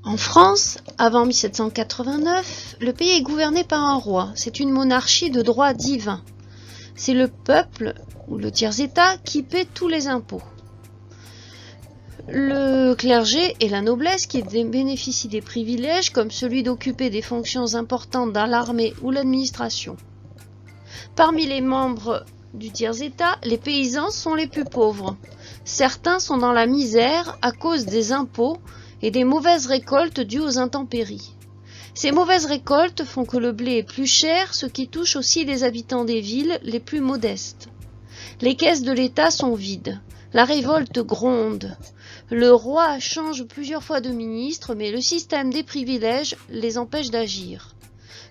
En France, avant 1789, le pays est gouverné par un roi. C'est une monarchie de droit divin. C'est le peuple, ou le tiers-état, qui paie tous les impôts. Le clergé et la noblesse qui bénéficient des privilèges comme celui d'occuper des fonctions importantes dans l'armée ou l'administration. Parmi les membres du tiers-état, les paysans sont les plus pauvres. Certains sont dans la misère à cause des impôts et des mauvaises récoltes dues aux intempéries. Ces mauvaises récoltes font que le blé est plus cher, ce qui touche aussi les habitants des villes les plus modestes. Les caisses de l'État sont vides. La révolte gronde. Le roi change plusieurs fois de ministre, mais le système des privilèges les empêche d'agir.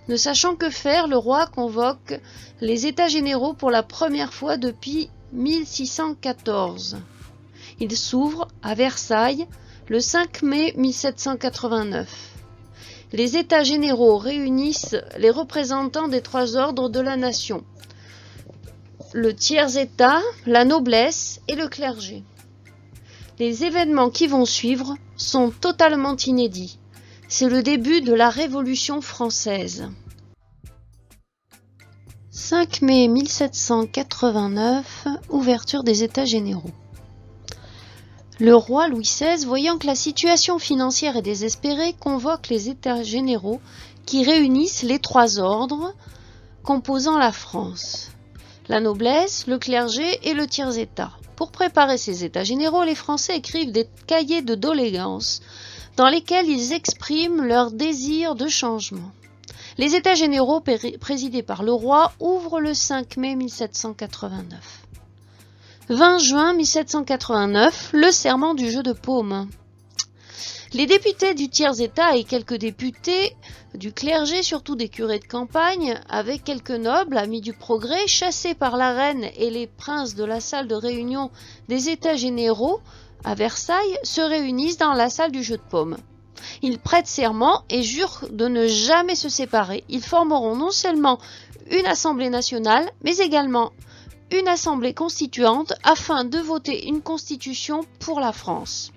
Ne sachant que faire, le roi convoque les États généraux pour la première fois depuis 1614. Ils s'ouvrent à Versailles le 5 mai 1789. Les États généraux réunissent les représentants des trois ordres de la nation, le tiers-état, la noblesse et le clergé. Les événements qui vont suivre sont totalement inédits. C'est le début de la Révolution française. 5 mai 1789, ouverture des États généraux. Le roi Louis XVI, voyant que la situation financière est désespérée, convoque les États généraux qui réunissent les trois ordres composant la France, la noblesse, le clergé et le tiers-état. Pour préparer ces États généraux, les Français écrivent des cahiers de doléances dans lesquels ils expriment leur désir de changement. Les États généraux présidés par le roi ouvrent le 5 mai 1789. 20 juin 1789, le serment du jeu de paume. Les députés du tiers-état et quelques députés du clergé, surtout des curés de campagne, avec quelques nobles, amis du progrès, chassés par la reine et les princes de la salle de réunion des États généraux à Versailles, se réunissent dans la salle du jeu de paume. Ils prêtent serment et jurent de ne jamais se séparer. Ils formeront non seulement une assemblée nationale, mais également une assemblée constituante afin de voter une constitution pour la France.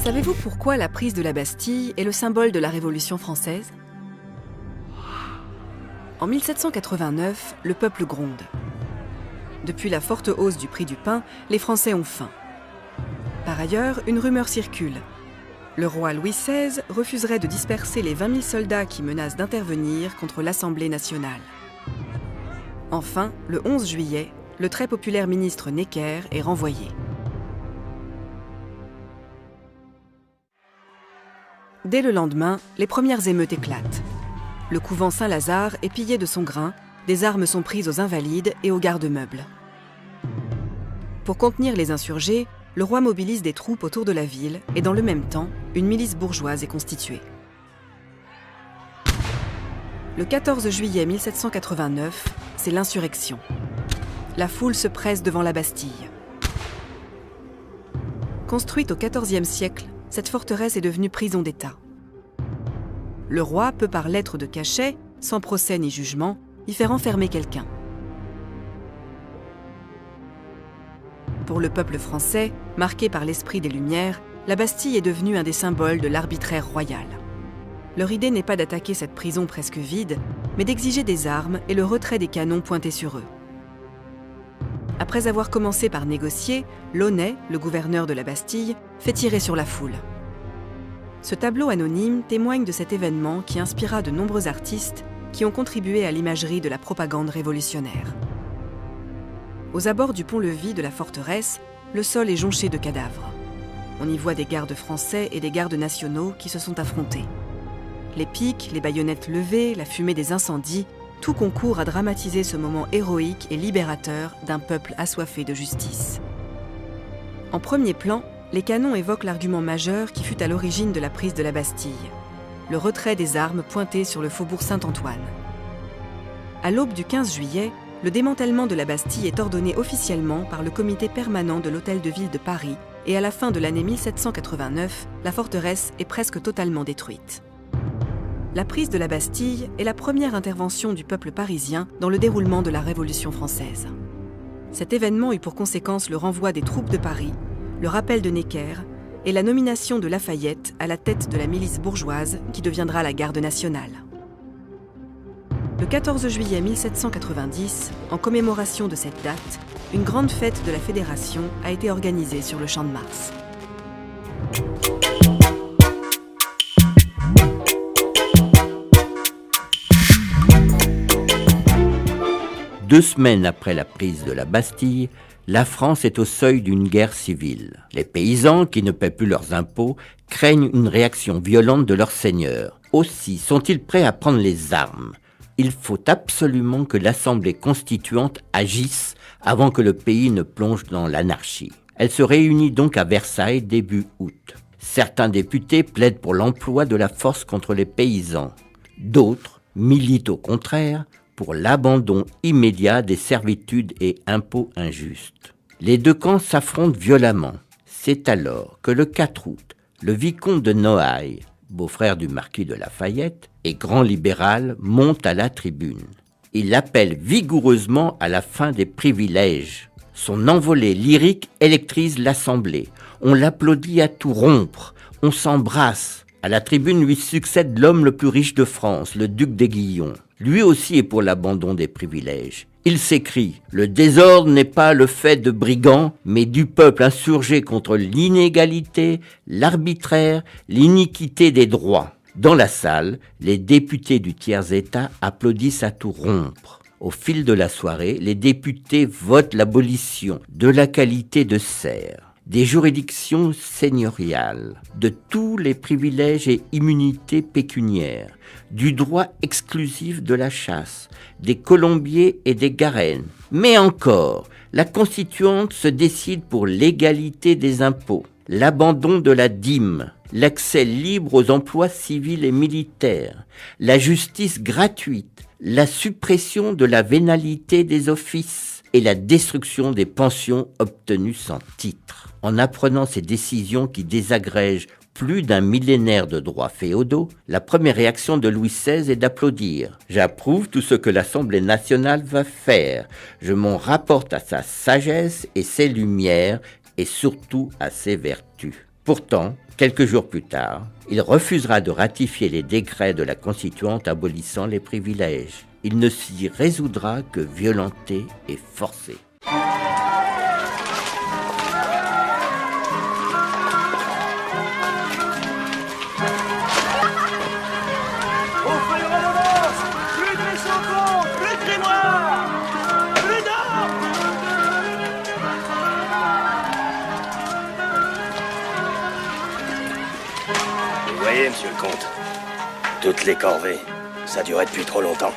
Savez-vous pourquoi la prise de la Bastille est le symbole de la Révolution française ? En 1789, le peuple gronde. Depuis la forte hausse du prix du pain, les Français ont faim. Par ailleurs, une rumeur circule. Le roi Louis XVI refuserait de disperser les 20 000 soldats qui menacent d'intervenir contre l'Assemblée nationale. Enfin, le 11 juillet, le très populaire ministre Necker est renvoyé. Dès le lendemain, les premières émeutes éclatent. Le couvent Saint-Lazare est pillé de son grain, des armes sont prises aux invalides et aux garde-meubles. Pour contenir les insurgés, le roi mobilise des troupes autour de la ville et dans le même temps, une milice bourgeoise est constituée. Le 14 juillet 1789, c'est l'insurrection. La foule se presse devant la Bastille. Construite au XIVe siècle, cette forteresse est devenue prison d'État. Le roi peut par lettre de cachet, sans procès ni jugement, y faire enfermer quelqu'un. Pour le peuple français, marqué par l'esprit des Lumières, la Bastille est devenue un des symboles de l'arbitraire royal. Leur idée n'est pas d'attaquer cette prison presque vide, mais d'exiger des armes et le retrait des canons pointés sur eux. Après avoir commencé par négocier, Launay, le gouverneur de la Bastille, fait tirer sur la foule. Ce tableau anonyme témoigne de cet événement qui inspira de nombreux artistes qui ont contribué à l'imagerie de la propagande révolutionnaire. Aux abords du pont-levis de la forteresse, le sol est jonché de cadavres. On y voit des gardes français et des gardes nationaux qui se sont affrontés. Les piques, les baïonnettes levées, la fumée des incendies, tout concourt à dramatiser ce moment héroïque et libérateur d'un peuple assoiffé de justice. En premier plan, les canons évoquent l'argument majeur qui fut à l'origine de la prise de la Bastille, le retrait des armes pointées sur le faubourg Saint-Antoine. À l'aube du 15 juillet, le démantèlement de la Bastille est ordonné officiellement par le comité permanent de l'Hôtel de Ville de Paris et à la fin de l'année 1789, la forteresse est presque totalement détruite. La prise de la Bastille est la première intervention du peuple parisien dans le déroulement de la Révolution française. Cet événement eut pour conséquence le renvoi des troupes de Paris, le rappel de Necker et la nomination de Lafayette à la tête de la milice bourgeoise qui deviendra la Garde nationale. Le 14 juillet 1790, en commémoration de cette date, une grande fête de la Fédération a été organisée sur le Champ de Mars. Deux semaines après la prise de la Bastille, la France est au seuil d'une guerre civile. Les paysans, qui ne paient plus leurs impôts, craignent une réaction violente de leurs seigneurs. Aussi sont-ils prêts à prendre les armes. Il faut absolument que l'Assemblée constituante agisse avant que le pays ne plonge dans l'anarchie. Elle se réunit donc à Versailles début août. Certains députés plaident pour l'emploi de la force contre les paysans. D'autres militent au contraire pour l'abandon immédiat des servitudes et impôts injustes. Les deux camps s'affrontent violemment. C'est alors que le 4 août, le vicomte de Noailles, beau-frère du marquis de Lafayette et grand libéral, monte à la tribune. Il appelle vigoureusement à la fin des privilèges. Son envolée lyrique électrise l'Assemblée. On l'applaudit à tout rompre. On s'embrasse. À la tribune lui succède l'homme le plus riche de France, le duc d'Aiguillon. Lui aussi est pour l'abandon des privilèges. Il s'écrie « Le désordre n'est pas le fait de brigands, mais du peuple insurgé contre l'inégalité, l'arbitraire, l'iniquité des droits. » Dans la salle, les députés du tiers-État applaudissent à tout rompre. Au fil de la soirée, les députés votent l'abolition de la qualité de serfs, des juridictions seigneuriales, de tous les privilèges et immunités pécuniaires, du droit exclusif de la chasse, des colombiers et des garennes. Mais encore, la Constituante se décide pour l'égalité des impôts, l'abandon de la dîme, l'accès libre aux emplois civils et militaires, la justice gratuite, la suppression de la vénalité des offices et la destruction des pensions obtenues sans titre. En apprenant ces décisions qui désagrègent plus d'un millénaire de droits féodaux, la première réaction de Louis XVI est d'applaudir. « J'approuve tout ce que l'Assemblée nationale va faire. Je m'en rapporte à sa sagesse et ses lumières et surtout à ses vertus. » Pourtant, quelques jours plus tard, il refusera de ratifier les décrets de la Constituante abolissant les privilèges. Il ne s'y résoudra que violenté et forcé. Vous voyez, monsieur le comte, toutes les corvées, ça durait depuis trop longtemps.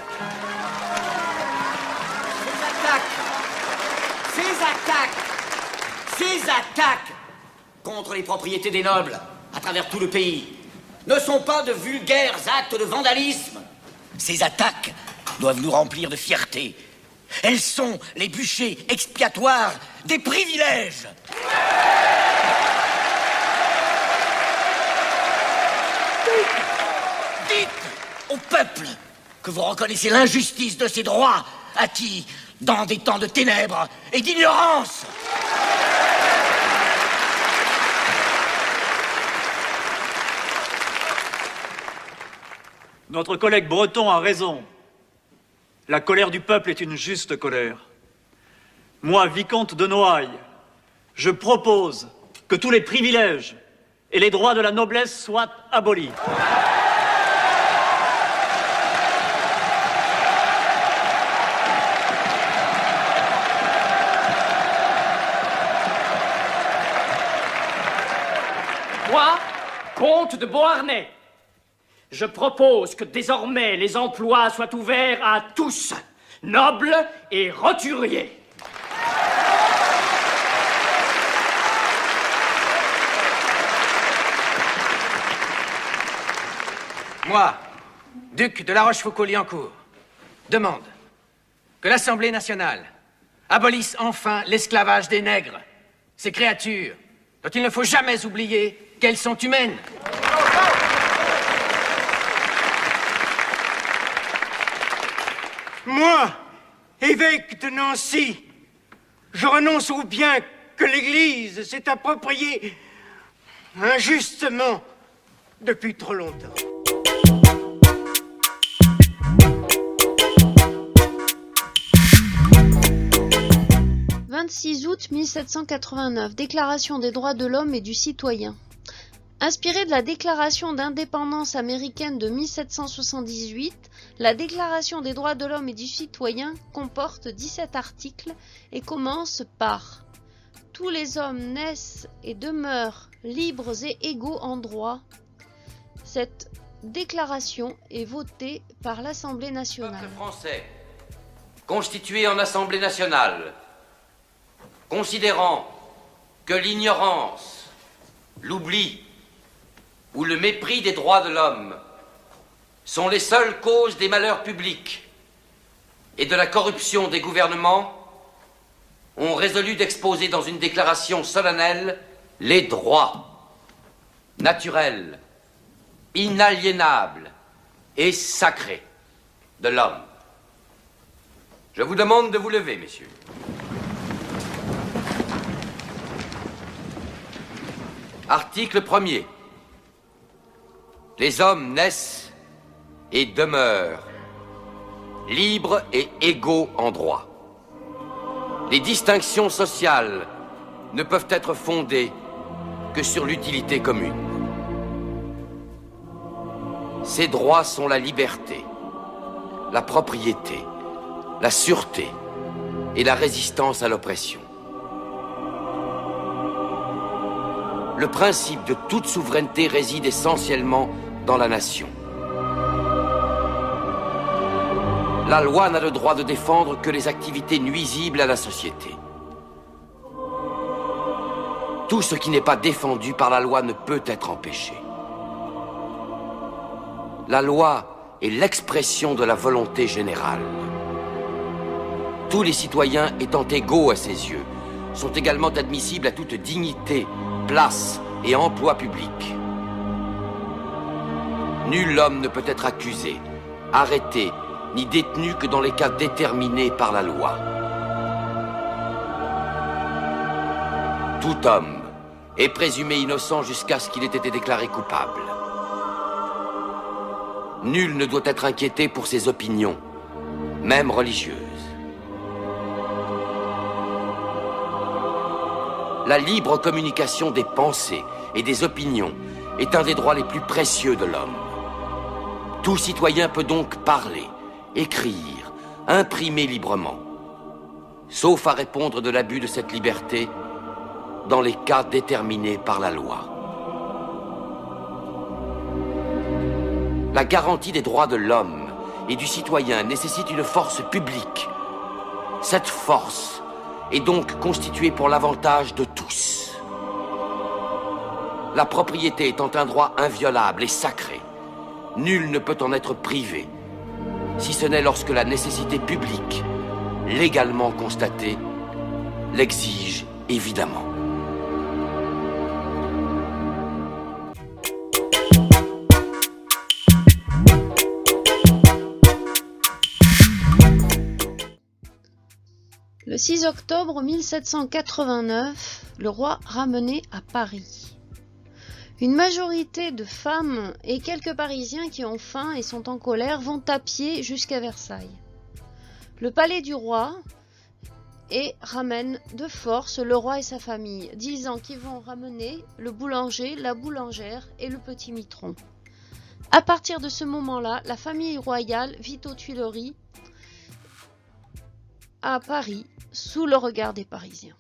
Ces attaques contre les propriétés des nobles à travers tout le pays ne sont pas de vulgaires actes de vandalisme. Ces attaques doivent nous remplir de fierté. Elles sont les bûchers expiatoires des privilèges. Dites au peuple que vous reconnaissez l'injustice de ces droits acquis dans des temps de ténèbres et d'ignorance. Notre collègue breton a raison. La colère du peuple est une juste colère. Moi, vicomte de Noailles, je propose que tous les privilèges et les droits de la noblesse soient abolis. Moi, comte de Beauharnais, je propose que désormais les emplois soient ouverts à tous, nobles et roturiers. Moi, duc de La Rochefoucauld-Liancourt, demande que l'Assemblée nationale abolisse enfin l'esclavage des nègres, ces créatures dont il ne faut jamais oublier qu'elles sont humaines. Moi, évêque de Nancy, je renonce au bien que l'Église s'est approprié injustement depuis trop longtemps. « 26 août 1789, Déclaration des droits de l'homme et du citoyen. Inspirée de la Déclaration d'indépendance américaine de 1778, la Déclaration des droits de l'homme et du citoyen comporte 17 articles et commence par « Tous les hommes naissent et demeurent libres et égaux en droit ». Cette déclaration est votée par l'Assemblée nationale. Peuple français, constitué en Assemblée nationale, considérant que l'ignorance, l'oubli ou le mépris des droits de l'homme sont les seules causes des malheurs publics et de la corruption des gouvernements, ont résolu d'exposer dans une déclaration solennelle les droits naturels, inaliénables et sacrés de l'homme. Je vous demande de vous lever, messieurs. Article 1er. Les hommes naissent et demeurent libres et égaux en droit. Les distinctions sociales ne peuvent être fondées que sur l'utilité commune. Ces droits sont la liberté, la propriété, la sûreté et la résistance à l'oppression. Le principe de toute souveraineté réside essentiellement dans la nation. La loi n'a le droit de défendre que les activités nuisibles à la société. Tout ce qui n'est pas défendu par la loi ne peut être empêché. La loi est l'expression de la volonté générale. Tous les citoyens étant égaux à ses yeux, sont également admissibles à toute dignité, place et emploi public. Nul homme ne peut être accusé, arrêté, ni détenu que dans les cas déterminés par la loi. Tout homme est présumé innocent jusqu'à ce qu'il ait été déclaré coupable. Nul ne doit être inquiété pour ses opinions, même religieuses. La libre communication des pensées et des opinions est un des droits les plus précieux de l'homme. Tout citoyen peut donc parler, écrire, imprimer librement, sauf à répondre de l'abus de cette liberté dans les cas déterminés par la loi. La garantie des droits de l'homme et du citoyen nécessite une force publique. Cette force est donc constituée pour l'avantage de tous. La propriété étant un droit inviolable et sacré, nul ne peut en être privé, si ce n'est lorsque la nécessité publique, légalement constatée, l'exige évidemment. Le 6 octobre 1789, le roi ramené à Paris. Une majorité de femmes et quelques Parisiens qui ont faim et sont en colère vont à pied jusqu'à Versailles, le palais du roi, et ramènent de force le roi et sa famille, disant qu'ils vont ramener le boulanger, la boulangère et le petit mitron. À partir de ce moment-là, la famille royale vit aux Tuileries, à Paris, sous le regard des Parisiens.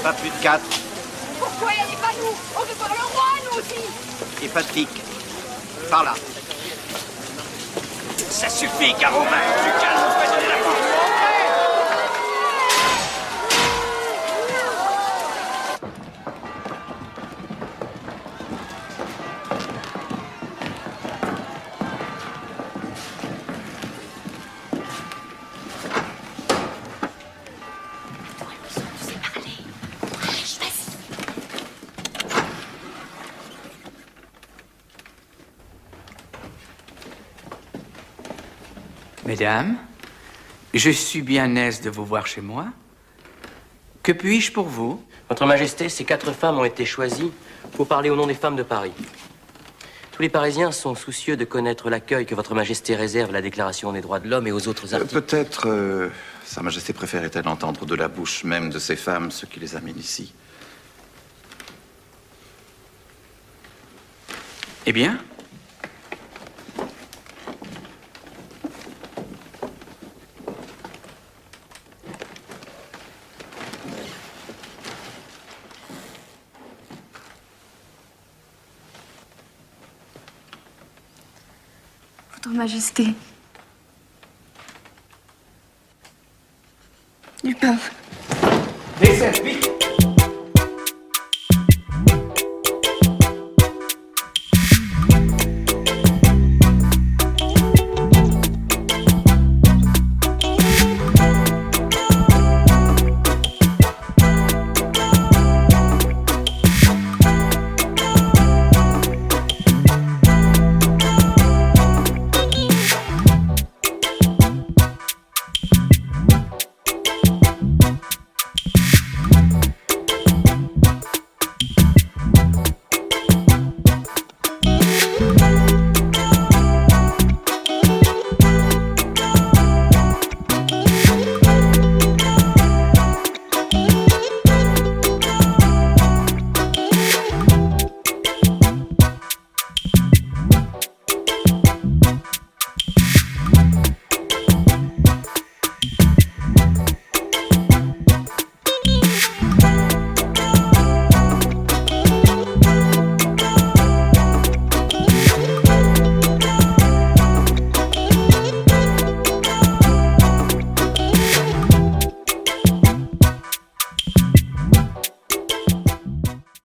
Pas plus de 4. Pourquoi elle n'est pas nous? On veut voir le roi, nous aussi. Et pas de pique. Par là. Ça suffit, Caromin. Tu calmes, vous faites donner la porte. Mesdames, je suis bien aise de vous voir chez moi. Que puis-je pour vous? Votre Majesté, ces 4 femmes ont été choisies pour parler au nom des femmes de Paris. Tous les Parisiens sont soucieux de connaître l'accueil que Votre Majesté réserve à la Déclaration des droits de l'homme et aux autres articles. Peut-être Sa Majesté préférait-elle entendre de la bouche même de ces femmes ce qui les amène ici. Eh bien? Votre Majesté. Du peuple. Descends, vite!